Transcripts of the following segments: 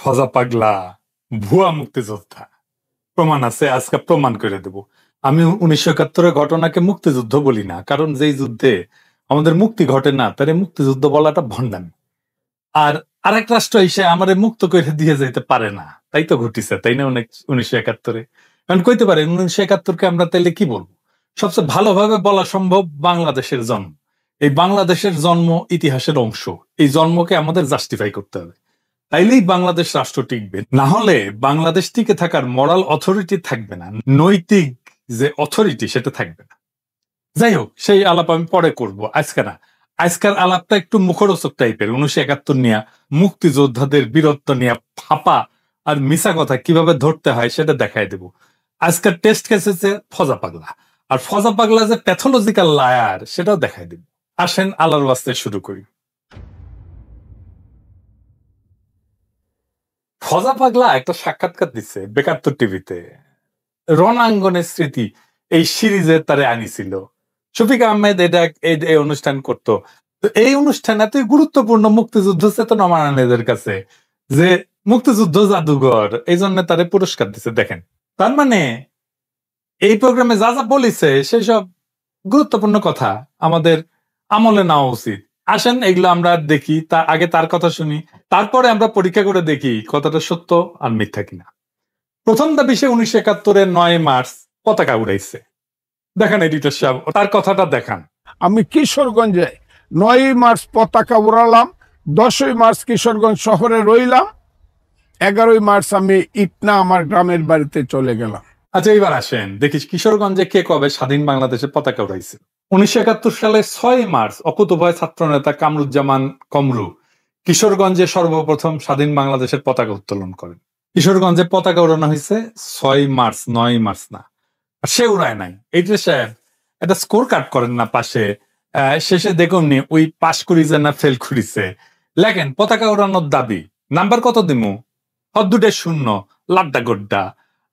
ফজা পাগলা ভুয়া মুক্তিযোদ্ধা প্রমাণ আছে, আজকে প্রমাণ করে দেব। আমি 1971-এর ঘটনাকে মুক্তিযুদ্ধ বলি না, কারণ যেই যুদ্ধে আমাদের মুক্তি ঘটে না তারে মুক্তিযুদ্ধ বলাটা ভণ্ডামি। আর আরেক রাষ্ট্র এসে আমারে মুক্ত করে দিয়ে যেতে পারে না, তাই তো ঘটিছে, তাই না? 1971-এ কারণ কইতে পারে 1971-কে আমরা তাইলে কি বলবো? সবচেয়ে ভালোভাবে বলা সম্ভব বাংলাদেশের জন্ম। এই বাংলাদেশের জন্ম ইতিহাসের অংশ। এই জন্মকে আমাদের জাস্টিফাই করতে হবে, তাইলেই বাংলাদেশ রাষ্ট্র টিকবে। না হলে বাংলাদেশ টিকে থাকার মরাল অথরিটি থাকবে না, নৈতিক যে অথরিটি সেটা থাকবে না। যাই হোক, সেই আলাপ আমি পরে করব, আজকে না। আজকের আলাপটা একটু মুখরোচক টাইপের। 1971 নিয়ে, মুক্তিযোদ্ধাদের বীরত্ব নিয়ে ফাপা আর মিছা কথা কিভাবে ধরতে হয় সেটা দেখাই দেব। আজকের টেস্ট কেস হচ্ছে ফজা পাগলা, আর ফজা পাগলা যে প্যাথোলজিক্যাল লায়ার সেটাও দেখাই দেব। আসেন আল্লাহর ওয়াস্তে শুরু করি। ফজা পাগলা একটা সাক্ষাৎকার দিচ্ছে বেকাত্তর টিভিতে। রণাঙ্গনের স্মৃতি এই সিরিজে তারে আনিছিল শফিক আহমেদ, এটা এই অনুষ্ঠান করতো। তো এই অনুষ্ঠান এতই গুরুত্বপূর্ণ মুক্তিযুদ্ধ চেতনা মানানেদের কাছে যে মুক্তিযুদ্ধ জাদুঘর এই জন্য তারে পুরস্কার দিচ্ছে। দেখেন, তার মানে এই প্রোগ্রামে যা যা বলিছে সেসব গুরুত্বপূর্ণ কথা আমাদের আমলে নেওয়া উচিত। আসেন এগুলো আমরা দেখি, তার আগে তার কথা শুনি, তারপরে আমরা পরীক্ষা করে দেখি কথাটা সত্য আর মিথ্যা কিনা। প্রথম দাবি, সে 1971-এর 9 মার্চ পতাকা উড়াইছে। দেখেন এডিটর সাহেব, তার কথাটা দেখান। আমি কিশোরগঞ্জে 9 মার্চ পতাকা উড়ালাম, 10 মার্চ কিশোরগঞ্জ শহরে রইলাম, 11 মার্চ আমি ইটনা আমার গ্রামের বাড়িতে চলে গেলাম। আচ্ছা, এইবার আসেন দেখি কিশোরগঞ্জে কে কবে স্বাধীন বাংলাদেশের পতাকা উড়াইছে। 1971 সালে 6 মার্চ অকুতোভয় ছাত্র নেতা কামরুজ্জামান কমরু কিশোরগঞ্জে সর্বপ্রথম স্বাধীন বাংলাদেশের পতাকা উত্তোলন করেন। কিশোরগঞ্জে পতাকা উড়ানো হয়েছে 6 মার্চ, 9 মার্চ না। আর সে উড়ায় নাই। এইটা সাহেব একটা স্কোর কার্ড করেন না পাশে, শেষে দেখুন নি ওই পাস করিছে না ফেল করিছে, লেখেন পতাকা উড়ানোর দাবি। নাম্বার কত দিমু? দুটে শূন্য, লাড্ডা গোড্ডা।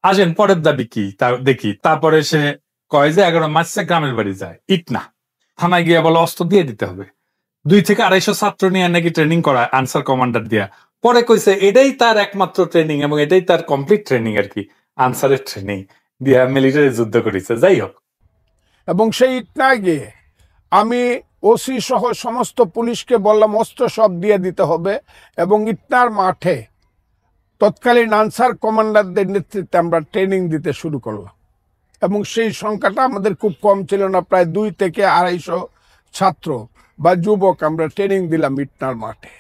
আসেন পরের দাবি কি তা দেখি। তারপরে সে কয় যে 11 মার্চে গ্রামের বাড়ি যায়, ইটনা থানায় গিয়ে বলে অস্ত্র দিয়ে দিতে হবে। 200 থেকে 250 ছাত্র নিয়ে নাকি ট্রেনিং করায় আনসার কমান্ডার দিয়া। পরে কইছে এটাই তার একমাত্র ট্রেনিং এবং এটাই তার কমপ্লিট ট্রেনিং আর কি, আনসারের ট্রেনিং দিয়া মিলিটারি যুদ্ধ করেছে। যাই হোক, এবং সেই ইটনায় গিয়ে আমি ওসি সহ সমস্ত পুলিশকে বললাম অস্ত্র সব দিয়ে দিতে হবে, এবং ইটনার মাঠে তৎকালীন আনসার কমান্ডারদের নেতৃত্বে আমরা ট্রেনিং দিতে শুরু করলাম। এবং সেই সংখ্যাটা আমাদের খুব কম ছিল না, প্রায় 2 থেকে 250 ছাত্র বা যুবক আমরা ট্রেনিং দিলাম ইটনার মাঠে।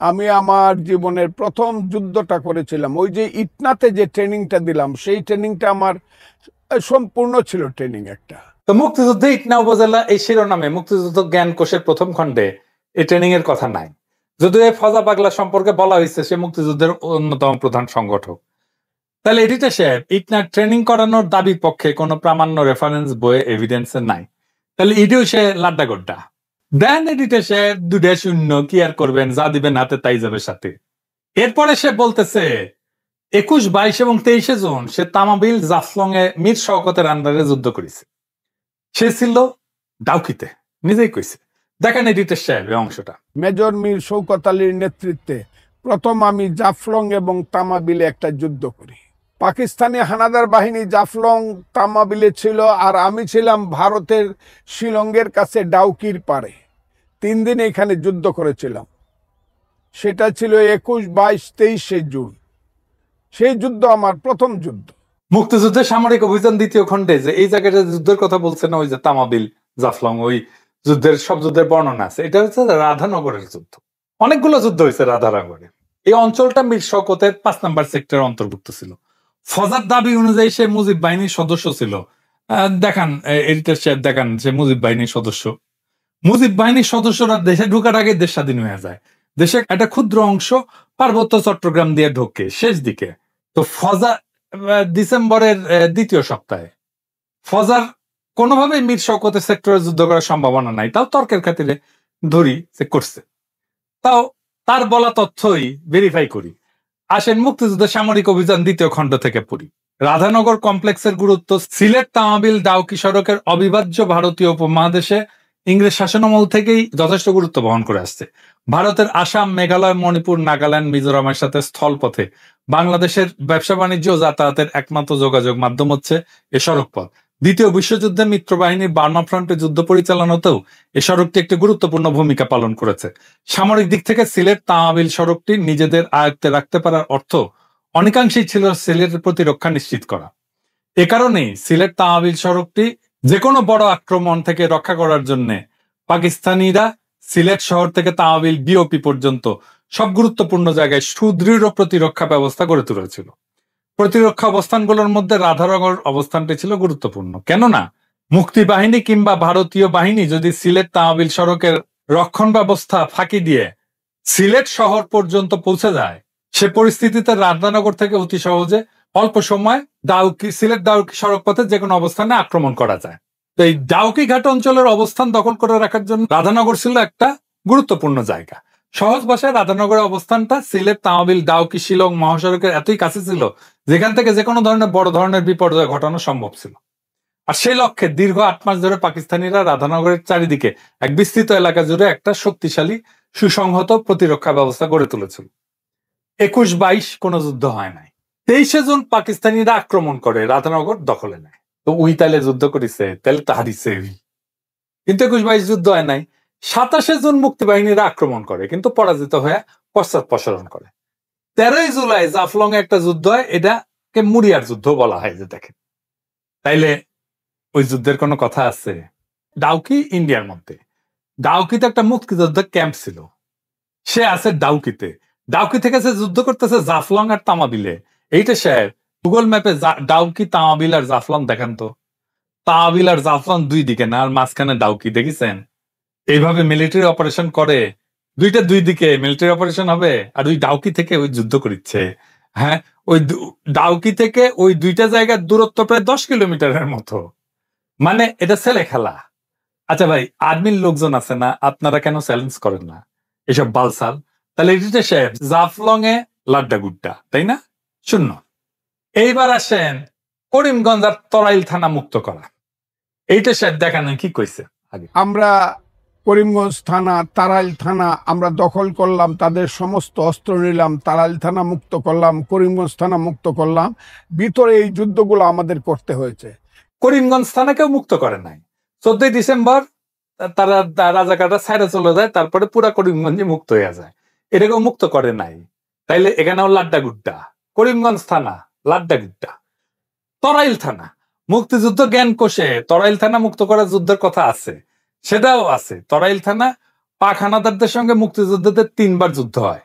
আমি আমার জীবনের প্রথম যুদ্ধটা করেছিলাম। ওই যে ইটনাতে যে ট্রেনিংটা দিলাম সেই ট্রেনিংটা আমার সম্পূর্ণ ছিল ট্রেনিং একটা। তো মুক্তিযুদ্ধে ইটনা উপজেলা এই শিরোনামে মুক্তিযুদ্ধ জ্ঞান কোষের প্রথম খণ্ডে এই ট্রেনিং এর কথা নাই। যদিও এই ফজা পাগলা সম্পর্কে বলা হয়েছে সে মুক্তিযুদ্ধের অন্যতম প্রধান সংগঠক। তাহলে এডিটর সাহেব, ইটনার ট্রেনিং করানোর দাবির পক্ষে কোনো প্রামাণ্য রেফারেন্স বইয়ে এভিডেন্স নাই, তাহলে ইডিও সে লাড্ডা গোড্ডা দেন। এডিটর সাহেব 2-0, কি আর করবেন, যা দিবেন হাতে তাই যাবে সাথে। এরপরে সে বলতেছে 21, 22 এবং 23 জুন সে তামাবিল জাফলং এ মীর শওকতের আন্ডারে যুদ্ধ করেছে। সে ছিল ডাউকিতে, নিজেই কইছে। দেখেন এডিটর সাহেব এই অংশটা। মেজর মীর শওকত আলীর নেতৃত্বে প্রথম আমি জাফলং এবং তামাবিলে একটা যুদ্ধ করি। পাকিস্তানি হানাদার বাহিনী জাফলং তামাবিলে ছিল, আর আমি ছিলাম ভারতের শিলংয়ের কাছে ডাউকির পারে। 3 দিন এখানে যুদ্ধ করেছিলাম। সেটা ছিল 21, 22, 23 জুন। সেই যুদ্ধ আমার প্রথম যুদ্ধ। মুক্তিযুদ্ধের সামরিক অভিযান 2য় খণ্ডে যে এই জায়গাটা যুদ্ধের কথা বলছে না, ওই যে তামাবিল জাফলং, ওই যুদ্ধের সব যুদ্ধের বর্ণনা আছে। এটা হচ্ছে রাধানগরের যুদ্ধ। অনেকগুলো যুদ্ধ হয়েছে রাধানগরে। এই অঞ্চলটা মীর শওকতের 5 নম্বর সেক্টরের অন্তর্ভুক্ত ছিল। ফজার দাবি অনুযায়ী সে মুজিব বাহিনীর সদস্য ছিল। দেখান এডিটর সাহেব, দেখান সে মুজিব বাহিনীর সদস্য। মুজিব বাহিনীর সদস্যরা দেশে ঢোকার আগে দেশ স্বাধীন হয়ে যায়। দেশের একটা ক্ষুদ্র অংশ পার্বত্য চট্টগ্রাম দিয়ে ঢোকে শেষ দিকে। তো ফজা ডিসেম্বরের 2য় সপ্তাহে, ফজার কোনোভাবেই মীর শওকতের সেক্টরে যুদ্ধ করার সম্ভাবনা নাই, তাও তর্কের খাতিরে ধরি যে করছে। তাও তার বলা তথ্যই ভেরিফাই করি। আসেন মুক্তিযুদ্ধের সামরিক অভিযান 2য় খণ্ড থেকে পড়ি। রাধানগর কমপ্লেক্সের গুরুত্ব সিলেট তামাবিল ডাউকি সড়কের অবিভাজ্য ভারতীয় উপমহাদেশে ইংরেজ শাসনামল থেকেই যথেষ্ট গুরুত্ব বহন করে আসছে। ভারতের আসাম, মেঘালয়, মণিপুর, নাগাল্যান্ড, মিজোরামের সাথে স্থলপথে বাংলাদেশের ব্যবসা বাণিজ্য ও যাতায়াতের একমাত্র যোগাযোগ মাধ্যম হচ্ছে এ সড়কপথ। দ্বিতীয় বিশ্বযুদ্ধে মিত্রবাহিনীর বার্মা ফ্রন্টে যুদ্ধ পরিচালনাতেও এ সড়কটি একটি গুরুত্বপূর্ণ ভূমিকা পালন করেছে। সামরিক দিক থেকে সিলেট তামাবিল সড়কটি নিজেদের আয়ত্তে রাখতে পারার অর্থ অনেকাংশেই ছিল সিলেটের প্রতিরক্ষা নিশ্চিত করা। এ কারণেই সিলেট তামাবিল সড়কটি যে কোনো বড় আক্রমণ থেকে রক্ষা করার জন্য পাকিস্তানিরা সিলেট শহর থেকে তামাবিল বিওপি পর্যন্ত সব গুরুত্বপূর্ণ জায়গায় সুদৃঢ় প্রতিরক্ষা ব্যবস্থা গড়ে তুলেছিল। প্রতিরক্ষা অবস্থানগুলোর মধ্যে রাধানগর অবস্থানটি ছিল গুরুত্বপূর্ণ, কেননা মুক্তিবাহিনী কিংবা ভারতীয় বাহিনী যদি সিলেট তামাবিল সড়কের রক্ষণ ব্যবস্থা ফাঁকি দিয়ে সিলেট শহর পর্যন্ত পৌঁছে যায়, সে পরিস্থিতিতে রাধানগর থেকে অতি সহজে অল্প সময় সিলেট ডাউকি সড়ক পথে যে কোনো অবস্থানে আক্রমণ করা যায়। তো এই ডাউকি ঘাট অঞ্চলের অবস্থান দখল করে রাখার জন্য রাধানগর ছিল একটা গুরুত্বপূর্ণ জায়গা। সহজ ভাষায় রাধানগরের অবস্থানটা সিলেট তামাবিল ডাউকি শিলং মহাসড়কের এতই কাছে ছিল যেখান থেকে যে কোনো ধরনের বড় ধরনের বিপর্যয় ঘটানো সম্ভব ছিল। আর সেই লক্ষ্যে দীর্ঘ 8 মাস ধরে পাকিস্তানিরা রাধানগরের চারিদিকে এক বিস্তৃত এলাকা জুড়ে একটা শক্তিশালী সুসংহত প্রতিরক্ষা ব্যবস্থা গড়ে তুলেছিল। 21-22 কোনো যুদ্ধ হয় নাই। 23 জুন পাকিস্তানিরা আক্রমণ করে রাধানগর দখলে নেয়। তো উই তাইলে যুদ্ধ করেছে, তাহলে তো হারিছে। কিন্তু 21-22 যুদ্ধ হয় নাই। 27 জুন মুক্তিবাহিনীরা আক্রমণ করে কিন্তু পরাজিত হয়ে পশ্চাৎপসরণ করে। 13 জুলাই জাফলং এ একটা যুদ্ধ হয়, এটাকে মুরিয়ার যুদ্ধ বলা হয়। যে দেখেন, তাইলে ওই যুদ্ধের কোনো কথা আছে? ডাউকি ইন্ডিয়ার মধ্যে, ডাউকিতে একটা মুক্তিযোদ্ধা ক্যাম্প ছিল, সে আছে ডাউকিতে। ডাউকি থেকে সে যুদ্ধ করতেছে জাফলং আর তামাবিলে। এইটা স্যার গুগল ম্যাপে ডাউকি, তামাবিল আর জাফলং দেখান তো। তামাবিল আর জাফলং দুই দিকে না, আর মাঝখানে ডাউকি, দেখেছেন? এইভাবে মিলিটারি অপারেশন করে, দুইটা দুই দিকে মিলিটারি অপারেশন হবে, আর ওই ডাউকি থেকে ওই যুদ্ধ করিচ্ছে। হ্যাঁ, ওই ডাউকি থেকে ওই দুইটা জায়গার দূরত্ব প্রায় 10 কিলোমিটারের মতো। মানে এটা ছেলে খেলা। আচ্ছা ভাই, আর্মির লোকজন আছে না, আপনারা কেন চ্যালেঞ্জ করেন না এসব বালসাল? তাহলে এটা সাহেব জাফলং এ লাড্ডা গুড্ডা, তাই না? শূন্য। এইবার আসেন করিমগঞ্জ আর তরাইল থানা মুক্ত করা। এইটা সাহেব দেখানো কি কইছে আগে। আমরা করিমগঞ্জ থানা, তারাইল থানা আমরা দখল করলাম, তাদের সমস্ত অস্ত্র নিলাম, তারাইল থানা মুক্ত করলাম, করিমগঞ্জ থানা মুক্ত করলাম। ভিতরে এই যুদ্ধগুলো আমাদের করতে হয়েছে। করিমগঞ্জ থানাকেও মুক্ত করে নাই। 14 ডিসেম্বর তারা রাজাকাররা ছাইরা চলে যায়, তারপরে পুরা করিমগঞ্জে মুক্ত হয়ে যায়। এটাকেও মুক্ত করে নাই। তাইলে এখানেও লাড্ডা গুড্ডা। করিমগঞ্জ থানা লাড্ডা গুড্ডা। তরাইল থানা মুক্তিযুদ্ধ জ্ঞান কোষে তরাইল থানা মুক্ত করার যুদ্ধের কথা আছে, সেটাও আছে। তরাইল থানা পাক হানাদারদের সঙ্গে মুক্তিযুদ্ধদের 3 বার যুদ্ধ হয়।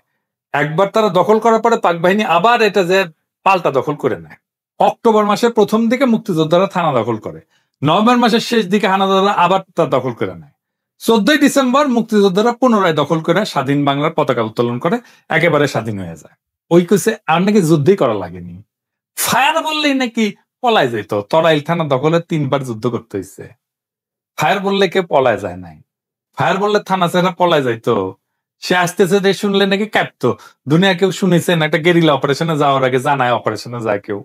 একবার তারা দখল করার পরে পাক বাহিনী আবার এটা যে পাল্টা দখল করে নেয়। অক্টোবর মাসের প্রথম দিকে মুক্তিযোদ্ধারা থানা দখল করে, নভেম্বর মাসের শেষ দিকে হানাদাররা আবার তা দখল করে নেয়। 14 ডিসেম্বর মুক্তিযোদ্ধারা পুনরায় দখল করে স্বাধীন বাংলার পতাকা উত্তোলন করে একেবারে স্বাধীন হয়ে যায়। ওই কুছে আর নাকি যুদ্ধই করা লাগেনি, ফায়ার বললেই নাকি পলায় যেত। তরাইল থানা দখলে 3 বার যুদ্ধ করতে হয়েছে। ফায়ার বললে কেউ পলায় যায় নাই। ফায়ার বললে থানা ছেড়ে পলায় যাইতো। সে আসতেছে যে শুনলে নাকি কাঁপতো। দুনিয়া কেউ শুনেছেন একটা গেরিলা অপারেশনে যাওয়ার আগে জানায় অপারেশনে যায় কেউ?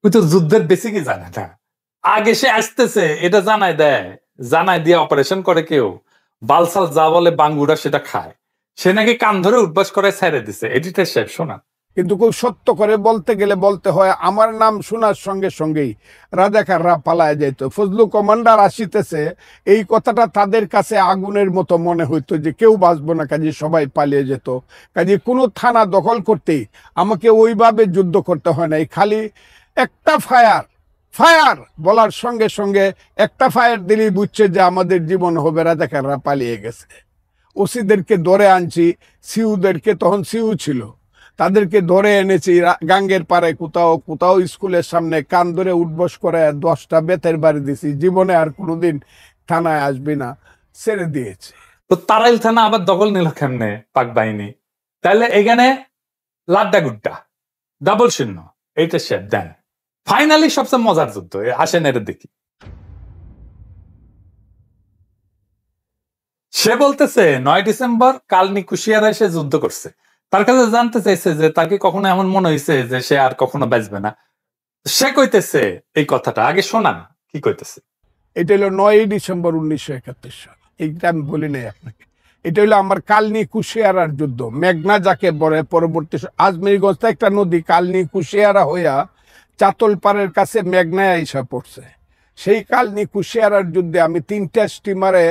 ওই তো যুদ্ধের বেসিকই জানে না। আগে সে আসতেছে এটা জানায় দেয়, জানায় দিয়ে অপারেশন করে কেউ। বালসাল যা বলে বাঙ্গুরা সেটা খায়। সে নাকি কান ধরে উঠবাস করে ছেড়ে দিছে। এডিটার সাহেব শোনা। কিন্তু খুব সত্য করে বলতে গেলে বলতে হয়, আমার নাম শোনার সঙ্গে সঙ্গেই রাজাকাররা পালায় যেত। ফজলু কমান্ডার আসিতেছে, এই কথাটা তাদের কাছে আগুনের মতো মনে হইতো যে কেউ বাঁচবো না, কাজে সবাই পালিয়ে যেত। কাজে কোনো থানা দখল করতেই আমাকে ওইভাবে যুদ্ধ করতে হয় নাই। খালি একটা ফায়ার ফায়ার বলার সঙ্গে সঙ্গে একটা ফায়ার দিলেই বুঝছে যে আমাদের জীবন হবে, রাজাকাররা পালিয়ে গেছে। ওসিদেরকে ধরে আনছি, সিউদেরকে, তখন সিউ ছিল, তাদেরকে ধরে এনেছি গাঙ্গের পাড়ে কোথাও কোথাও স্কুলের সামনে, কান ধরে উঠবস করে 10টা বেতের বাড়ি দিছি, জীবনে আর কোনোদিন থানায় আসবি না, ছেড়ে দিয়েছে। তো তারাইল থানা আবার দখল নিল কেমনে পাক বাহিনী? তাহলে এখানে লাড্ডা গুড্ডা, ডাবল শূন্য। এইটা শেপ দেন। ফাইনালি সবচেয়ে মজার যুদ্ধ, আসেন এটা দেখি। সে বলতেছে 9 ডিসেম্বর কালনি কুশিয়ারা এসে যুদ্ধ করছে। তার কাছে জানতে চাইছে যে তাকে কখনো এমন মনে হয়েছে যে সে আর কখনো বাঁচবে না। সে কইতেছে এই কথাটা, আগে শোনান কি কইতেছে। এটা হলো 9 ডিসেম্বর 1971 সাল। এইটা আমি বলি নাই আপনাকে। এটা হলো আমার কালনি কুশিয়ারার যুদ্ধ। মেঘনা যাকে বলে পরবর্তী আজমিরগঞ্জ একটা নদী কালনি কুশিয়ারা হইয়া চাতলপাড়ের কাছে মেঘনায় এসে পড়ছে। সেই কালনি কুশিয়ারার যুদ্ধে আমি 3টা স্টিমারে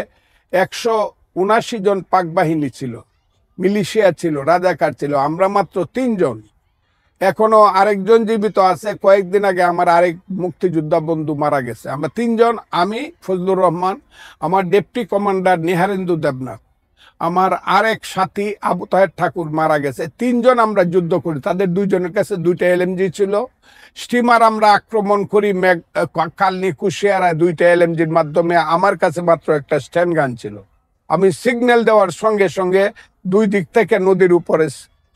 179 জন পাক বাহিনী ছিল, মিলিশিয়া ছিল, রাজাকার ছিল, আমরা মাত্র 3 জন। এখনো আরেকজন জীবিত আছে। কয়েকদিন আগে আমার আরেক মুক্তিযোদ্ধা বন্ধু মারা গেছে। আমরা 3 জন, আমি ফজলুর রহমান, আমার ডেপুটি কমান্ডার নিহারেন্দু দেবনাথ, আমার আরেক সাথী আবু তাহের ঠাকুর মারা গেছে। 3 জন আমরা যুদ্ধ করি। তাদের 2 জনের কাছে 2টা এলএমজি ছিল। স্টিমার আমরা আক্রমণ করি কালনি কুশিয়ারায় 2টা এলএমজির মাধ্যমে। আমার কাছে মাত্র একটা স্ট্যান্ড গান ছিল। আমি সিগন্যাল দেওয়ার সঙ্গে সঙ্গে 2 দিক থেকে নদীর উপরে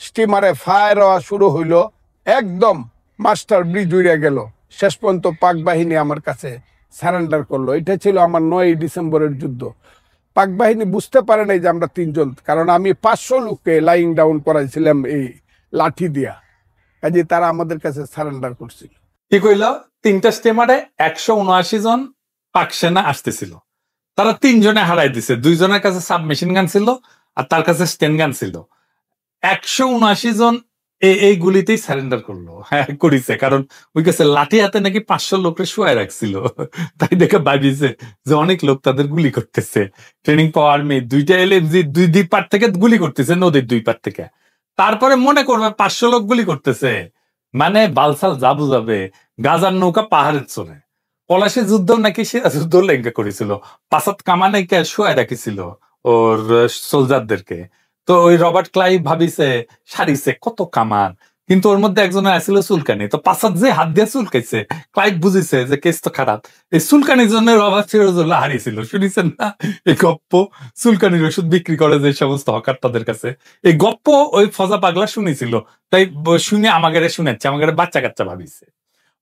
স্টিমারে ফায়ার হওয়া শুরু হইলো। একদম মাস্টার ব্রিজ উড়ে গেল। শেষ পর্যন্ত পাক বাহিনী আমার কাছে সারেন্ডার করলো। এটা ছিল আমার 9ই ডিসেম্বরের যুদ্ধ। পাক বাহিনী বুঝতে পারে নাই যে আমরা 3 জন, কারণ আমি 500 লোককে লাইং ডাউন করাইছিলাম এই লাঠি দিয়া। কাজে তারা আমাদের কাছে সারেন্ডার করছিল। কি কইল? 3টা স্টিমারে 179 জন পাক সেনা আসতেছিল, তারা 3 জনে হারাই দিছে। 2 জনের কাছে সাবমেশিন গান ছিল আর তার কাছে স্টেন গান ছিল। 179 জন এই গুলিতেই সারেন্ডার করলো। হ্যাঁ, করিছে, কারণ ওই কাছে লাঠি হাতে নাকি 500 লোকরে শুয়ায় রাখছিল। তাই দেখে ভাবিছে যে অনেক লোক তাদের গুলি করতেছে। ট্রেনিং পাওয়ার মেয়ে 2টা এলএমজি 2 পার থেকে গুলি করতেছে, নদীর 2 পার থেকে। তারপরে মনে করবে 500 লোক গুলি করতেছে, মানে বালসাল যা বুঝাবে। গাজার নৌকা পাহাড়ের চলে। পলাশি যুদ্ধ নাকি সে যুদ্ধ লেঙ্গা করেছিল, পাসাত কামানে শুয়ায় রাখিছিল ওর সোলজারদেরকে। তো ওই রবার্ট ক্লাইভ ভাবিছে সারিছে কত কামান, কিন্তু ওর মধ্যে একজন আসছিল চুলকানি। তো পাসাত যে হাত দিয়ে চুলকাইছে, ক্লাইভ বুঝিছে যে কেস তো খারাপ। এই চুলকানির জন্য রবার্ট সিরাজউল্লাহ হারিয়েছিল। শুনিছেন না এই গপ্প? চুলকানির ওষুধ বিক্রি করে যে সমস্ত হকার তাদের কাছে, এই গপ্প ওই ফজা পাগলা শুনেছিল। তাই শুনে আমাকে শুনেছে, আমাকে বাচ্চা কাচ্চা ভাবিছে।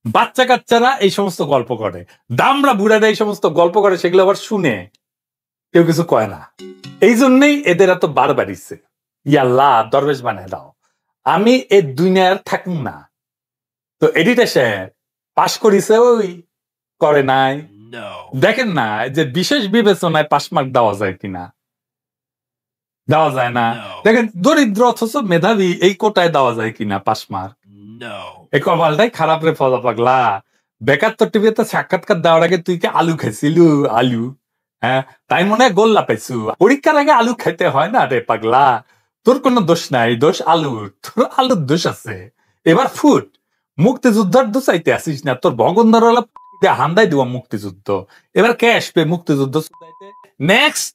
বাচ্চা কাচ্চারা এই সমস্ত গল্প করে, দামরা বুড়ারা এই সমস্ত গল্প করে, সেগুলো আবার শুনে কেউ কিছু কয় না। এই জন্যই এদের এত বার বাড়িছে। ইয়াল্লাহ, দরবেশ বানায় দাও, আমি এই দুনিয়ার থাকুন না। তো এডিটেশন পাশ করিছে, ওই করে নাই। দেখেন না যে বিশেষ বিবেচনায় পাশ মার্ক দেওয়া যায় কিনা? দেওয়া যায় না। দেখেন দরিদ্র অথচ মেধাবী, এই কোটায় দেওয়া যায় কিনা পাশ মার্ক? এই কপালটাই খারাপ রে ফজা পাগলা। বেকার তোর টিভিতে সাক্ষাৎকার দেওয়ার আগে তুই কি আলু খাইছিলু? আলু, হ্যাঁ, তাই মনে হয় গোল্লা পাইছু। পরীক্ষার আগে আলু খাইতে হয় না রে পাগলা। তোর কোনো দোষ নাই, দোষ আলুর। তোর আলুর দোষ আছে। এবার ফুট, মুক্তিযুদ্ধের দোষ চাইতে আসিস না। তোর ভগন্দরওয়ালা হান্দাই দিব মুক্তিযুদ্ধ। এবার কে আসবে মুক্তিযুদ্ধ? নেক্সট